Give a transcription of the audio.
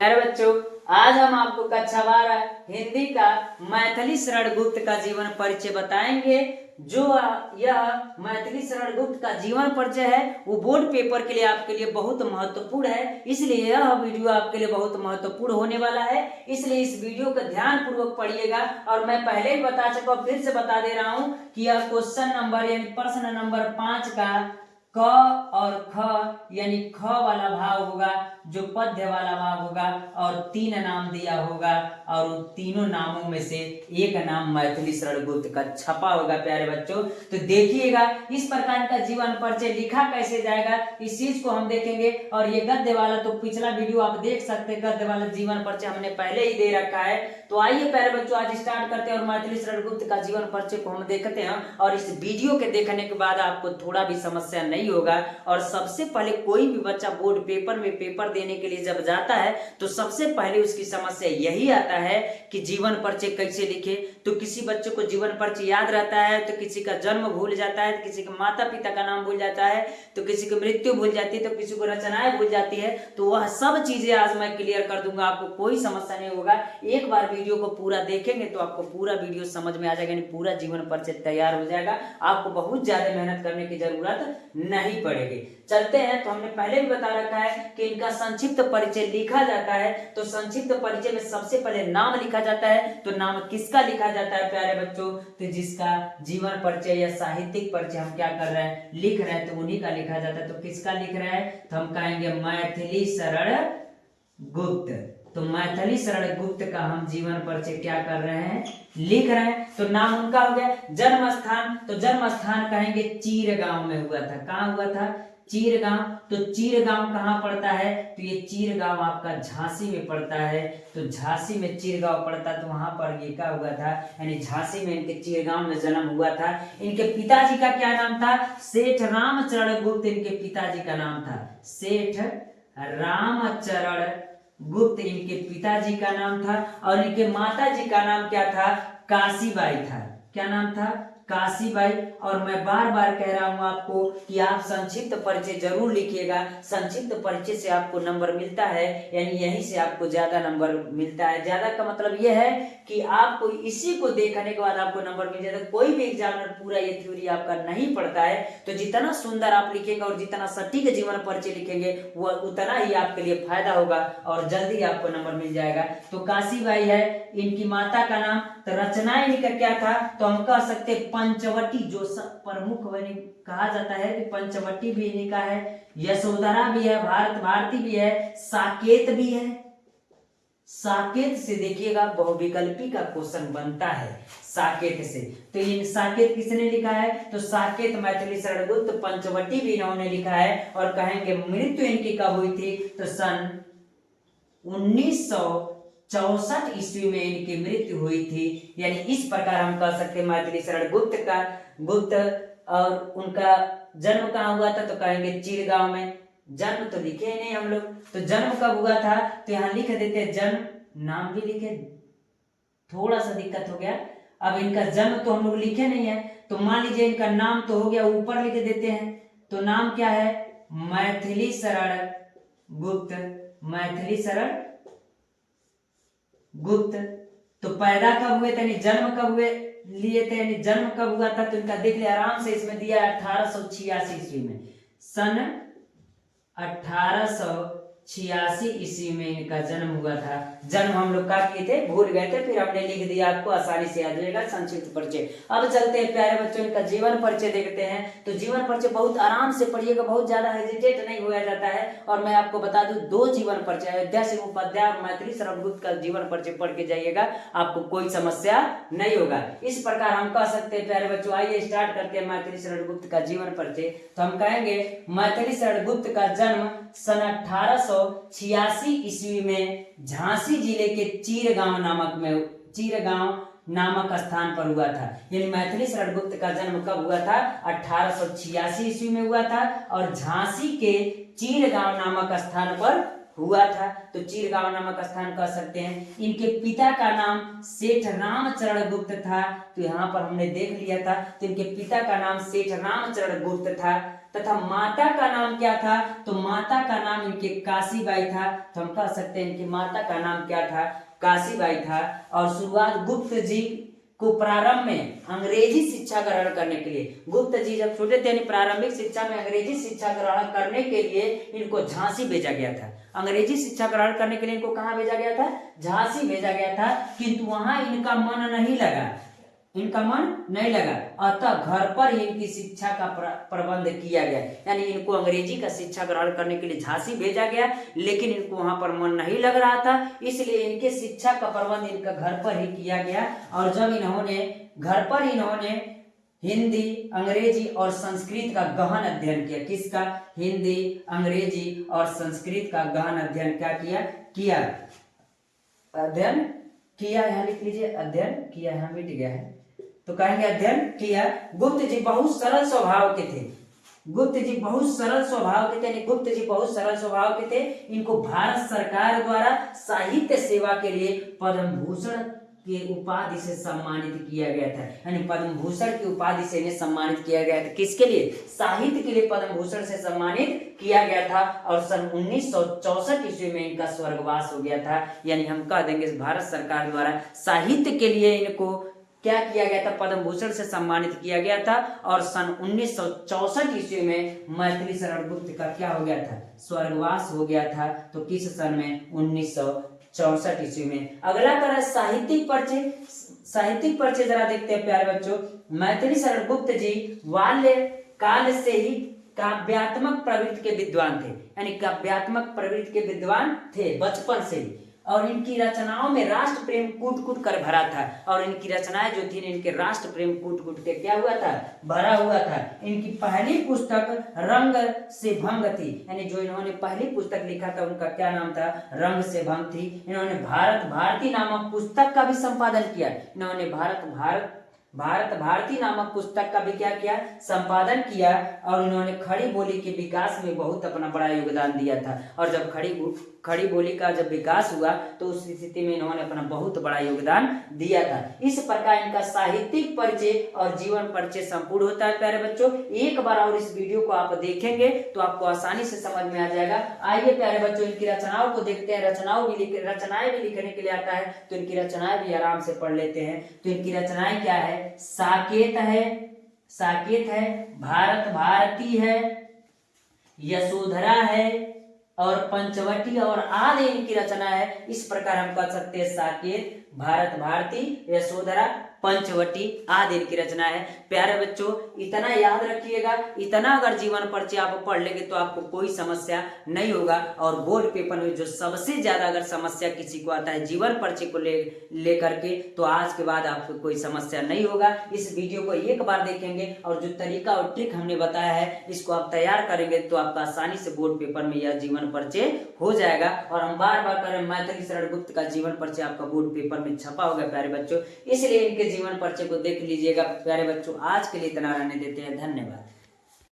प्यारे बच्चों, आज हम आपको कक्षा 12 हिंदी का मैथिली शरण गुप्त का जीवन परिचय बताएंगे। जो यह मैथिली शरण गुप्त का जीवन परिचय है वो बोर्ड पेपर के लिए आपके लिए बहुत महत्वपूर्ण है, इसलिए यह वीडियो आपके लिए बहुत महत्वपूर्ण होने वाला है। इसलिए इस वीडियो को ध्यान पूर्वक पढ़िएगा। और मैं पहले ही बता चुका हूं, फिर से बता दे रहा हूं कि यह क्वेश्चन नंबर यानी प्रश्न नंबर 5 का क और ख यानी ख वाला भाव होगा, जो पद्य वाला भाव होगा, और 3 नाम दिया होगा और उन तीनों नामों में से एक नाम मैथिली शरण गुप्त का छपा होगा। प्यारे बच्चों, तो देखिएगा इस प्रकार का जीवन परिचय लिखा कैसे जाएगा, इस चीज को हम देखेंगे। और ये गद्य वाला तो पिछला वीडियो आप देख सकते हैं, गद्य वाला जीवन परिचय हमने पहले ही दे रखा है। तो आइए प्यारे बच्चों, आज स्टार्ट करते हैं और मैथिली शरण गुप्त का जीवन परिचय को हम देखते हैं। और इस वीडियो के देखने के बाद आपको थोड़ा भी समस्या नहीं होगा। और सबसे पहले कोई भी बच्चा बोर्ड पेपर में पेपर देने के लिए जब जाता है तो सबसे पहले उसकी समस्या यही आता है कि जीवन परिचय कैसे लिखे। तो किसी बच्चे को जीवन परिचय याद रहता है, तो किसी का जन्म भूल जाता है, तो किसी के माता पिता का नाम भूल जाता है, तो किसी की मृत्यु भूल जाती है, तो किसी को रचनाएं भूल जाती है। तो वह सब चीजें आज मैं क्लियर कर दूंगा, आपको कोई समस्या नहीं होगा। एक बार वीडियो को पूरा देखेंगे तो आपको पूरा वीडियो समझ में आ जाएगा, यानी पूरा जीवन परिचय तैयार हो जाएगा। आपको बहुत ज्यादा मेहनत करने की जरूरत नहीं पड़ेगी। चलते हैं। तो हमने पहले भी बता रखा है कि इनका संक्षिप्त परिचय लिखा जाता है। तो संक्षिप्त परिचय में सबसे पहले नाम लिखा जाता है। तो नाम किसका लिखा जाता है प्यारे बच्चों? तो जिसका जीवन परिचय या साहित्यिक परिचय हम क्या कर रहे हैं, लिख रहे हैं, तो उन्हीं का लिखा जाता है। तो किसका लिख रहे हैं? तो हम कहेंगे मैथिली शरण गुप्त। तो मैथिली शरण गुप्त का हम जीवन परिचय क्या कर रहे हैं, लिख रहे हैं। तो नाम उनका हो गया। जन्म स्थान, तो जन्म स्थान कहेंगे चीरगांव में हुआ था। कहाँ हुआ था? चीरगांव। तो चीरगांव कहाँ पड़ता है? तो ये चीरगांव आपका झांसी में पड़ता है। तो झांसी में चीरगांव पड़ता है, तो वहां पर ये क्या हुआ था, यानी झांसी में इनके चीरगांव में जन्म हुआ था। इनके पिताजी का क्या नाम था? सेठ रामचरण गुप्त इनके पिताजी का नाम था। सेठ रामचरण गुप्त इनके पिताजी का नाम था। और इनके माताजी का नाम क्या था? काशीबाई था। क्या नाम था? काशीबाई। और मैं बार बार कह रहा हूं आपको कि आप संक्षिप्त परिचय जरूर लिखिएगा। संक्षिप्त परिचय से आपको नंबर मिलता है, यानी यहीं से आपको ज्यादा नंबर मिलता है। ज्यादा का मतलब यह है कि आपको इसी को देखने के बाद आपको नंबर मिल जाता है। कोई भी एग्जामिनर पूरा ये थ्योरी आपका नहीं पढ़ता है। तो जितना सुंदर आप लिखेंगे और जितना सटीक जीवन परिचय लिखेंगे वो उतना ही आपके लिए फायदा होगा और जल्दी आपको नंबर मिल जाएगा। तो काशीबाई है इनकी माता का नाम। तो रचनाएं इनका क्या था? तो हम कह सकते पंचवटी, जो प्रमुख बनी कहा जाता है कि पंचवटी भी इन्हीं का है। यशोधरा भी है, भारत भारती भी है, साकेत भी है। साकेत से देखिएगा बहुविकल्पी का क्वेश्चन बनता है साकेत से। तो इन साकेत किसने लिखा है? तो साकेत मैथिली शरण गुप्त। पंचवटी भी इन्होंने लिखा है। और कहेंगे मृत्यु इनकी कब हुई थी? तो सन 1964 ईस्वी में इनकी मृत्यु हुई थी। यानी इस प्रकार हम कह सकते हैं मैथिली शरण गुप्त का गुप्त। और उनका जन्म कहाँ हुआ था? तो कहेंगे चीरगांव में। जन्म तो लिखे ही नहीं हम लोग, तो जन्म कब हुआ था? तो यहाँ लिख देते हैं जन्म, नाम भी लिखे, थोड़ा सा दिक्कत हो गया। अब इनका जन्म तो हम लोग लिखे नहीं है, तो मान लीजिए इनका नाम तो हो गया, ऊपर लिख देते हैं। तो नाम क्या है? मैथिली शरण गुप्त। मैथिली शरण गुप्त। तो पैदा कब हुए थे, जन्म कब हुए लिए थे, यानी जन्म कब हुआ था? तो इनका देख लिया आराम से, इसमें दिया 1886 ईस्वी में। सन 1886 ईस्वी में इनका जन्म हुआ था। जन्म हम लोग क्या किए थे, भूल गए थे, फिर हमने लिख दिया, आपको आसानी से याद हो जाएगा संक्षिप्त परिचय। अब चलते हैं प्यारे बच्चों, इनका जीवन परिचय देखते हैं। तो जीवन परिचय बहुत आराम से पढ़िएगा, बहुत ज्यादा हेजिटेट नहीं हुआ जाता है। और मैं आपको बता दूं, 2 जीवन परिचय, अयोध्या सिंह उपाध्याय और मैथिली शरण गुप्त का जीवन परिचय पढ़ के जाइएगा, आपको कोई समस्या नहीं होगा। इस प्रकार हम कह सकते हैं प्यारे बच्चों, आइए स्टार्ट करते हैं मैथिली शरण गुप्त का जीवन परिचय। तो हम कहेंगे मैथिली शरण गुप्त का जन्म सन 1886 ईस्वी में झांसी जिले के चीरगांव नामक स्थान पर हुआ था। यानी मैथिली शरण गुप्त का जन्म कब हुआ था? 1886 ईस्वी में हुआ था और झांसी के चीरगांव नामक स्थान पर हुआ था। तो चीरगांव नामक स्थान कह सकते हैं। इनके पिता का नाम सेठ रामचरण गुप्त था। तो यहाँ पर हमने देख लिया था, तो इनके पिता का नाम सेठ रामचरण गुप्त था। तथा माता का नाम क्या था, तो माता का नाम इनके काशीबाई था। तो हम कह सकते हैं इनकी माता का नाम क्या था, काशीबाई था। और शुरुआत गुप्त जी को प्रारंभ में अंग्रेजी शिक्षा ग्रहण करने के लिए, गुप्त जी जब छोटे थे यानी प्रारंभिक शिक्षा में अंग्रेजी शिक्षा ग्रहण करने के लिए इनको झांसी भेजा गया था। अंग्रेजी शिक्षा ग्रहण करने के लिए इनको कहाँ भेजा गया था, झांसी भेजा गया था। किंतु वहां इनका मन नहीं लगा, इनका मन नहीं लगा, अतः घर पर ही इनकी शिक्षा का प्रबंध किया गया। यानी इनको अंग्रेजी का शिक्षा ग्रहण करने के लिए झांसी भेजा गया, लेकिन इनको वहां पर मन नहीं लग रहा था, इसलिए इनके शिक्षा का प्रबंध इनका घर पर ही किया गया। और जब इन्होंने घर पर इन्होंने हिंदी, अंग्रेजी और संस्कृत का गहन अध्ययन किया। किसका, हिंदी, अंग्रेजी और संस्कृत का गहन अध्ययन क्या किया, अध्ययन किया। यहाँ लिख लीजिए, अध्ययन किया, यहाँ मिट गया है तो कहेंगे अध्ययन किया। गुप्त जी बहुत सरल स्वभाव के थे, गुप्त जी बहुत सरल स्वभाव के थे, यानी गुप्त जी बहुत सरल स्वभाव के थे। इनको भारत सरकार द्वारा साहित्य सेवा के लिए पद्म भूषण की उपाधि से सम्मानित किया गया था। यानी पद्म भूषण की उपाधि से इन्हें सम्मानित किया गया था। किसके लिए, साहित्य के लिए पद्म भूषण से सम्मानित किया गया था। और सन 1964 ईस्वी में इनका स्वर्गवास हो गया था। यानी हम कह देंगे भारत सरकार द्वारा साहित्य के लिए इनको क्या किया गया था, पद्म भूषण से सम्मानित किया गया था। और सन 1964 ईस्वी में मैथिली शरण गुप्त का क्या हो गया था, स्वर्गवास हो गया था। तो किस सन में, 1964 ईस्वी में। अगला कर साहित्यिक परिचय। साहित्यिक परिचय जरा देखते हैं प्यारे बच्चों। मैथिली शरण गुप्त जी बाल्य काल से ही काव्यात्मक प्रवृत्ति के विद्वान थे, यानी काव्यात्मक प्रवृत्ति के विद्वान थे बचपन से ही। और इनकी रचनाओं में राष्ट्र प्रेम कूट कूट कर भरा था। और इनकी रचनाएं जो थी इनके राष्ट्र प्रेम कूट कूट के क्या हुआ था, भरा हुआ था। इनकी पहली पुस्तक रंग से भंग थी, यानी जो इन्होंने पहली पुस्तक लिखा था उनका क्या नाम था, रंग से भंग थी। इन्होंने भारत भारती नामक पुस्तक का भी संपादन किया। इन्होंने भारत भारती नामक पुस्तक का भी क्या किया, संपादन किया। और इन्होंने खड़ी बोली के विकास में बहुत अपना बड़ा योगदान दिया था। और जब खड़ी बोली का जब विकास हुआ तो उस स्थिति में इन्होंने अपना बहुत बड़ा योगदान दिया था। इस प्रकार इनका साहित्यिक परिचय और जीवन परिचय संपूर्ण होता है। प्यारे बच्चों, एक बार और इस वीडियो को आप देखेंगे तो आपको आसानी से समझ में आ जाएगा। आइए प्यारे बच्चों, इनकी रचनाओं को देखते हैं। रचनाएं भी लिखने के लिए आता है तो इनकी रचनाएं भी आराम से पढ़ लेते हैं। तो इनकी रचनाएं क्या है, साकेत है, भारत भारती है, यशोधरा है और पंचवटी और आदि इनकी रचना है। इस प्रकार हम कह सकते हैं साकेत, भारत भारती, यशोधरा, पंचवटी आदि इनकी रचना है। प्यारे बच्चों, इतना याद रखिएगा, इतना अगर जीवन परिचय आप पढ़ लेंगे तो आपको कोई समस्या नहीं होगा। और बोर्ड पेपर में जो सबसे ज्यादा अगर समस्या किसी को आता है जीवन परिचय को ले करके, तो आज के बाद आपको कोई समस्या नहीं होगा। इस वीडियो को एक बार देखेंगे और जो तरीका और ट्रिक हमने बताया है इसको आप तैयार करेंगे तो आपका आसानी से बोर्ड पेपर में यह जीवन परिचय हो जाएगा। और हम बार बार करें, मैथिली शरण गुप्त का जीवन परिचय आपका बोर्ड पेपर में छपा होगा प्यारे बच्चों, इसलिए इनके जीवन परिचय को देख लीजिएगा। प्यारे बच्चों, आज के लिए इतना रहने देते हैं। धन्यवाद।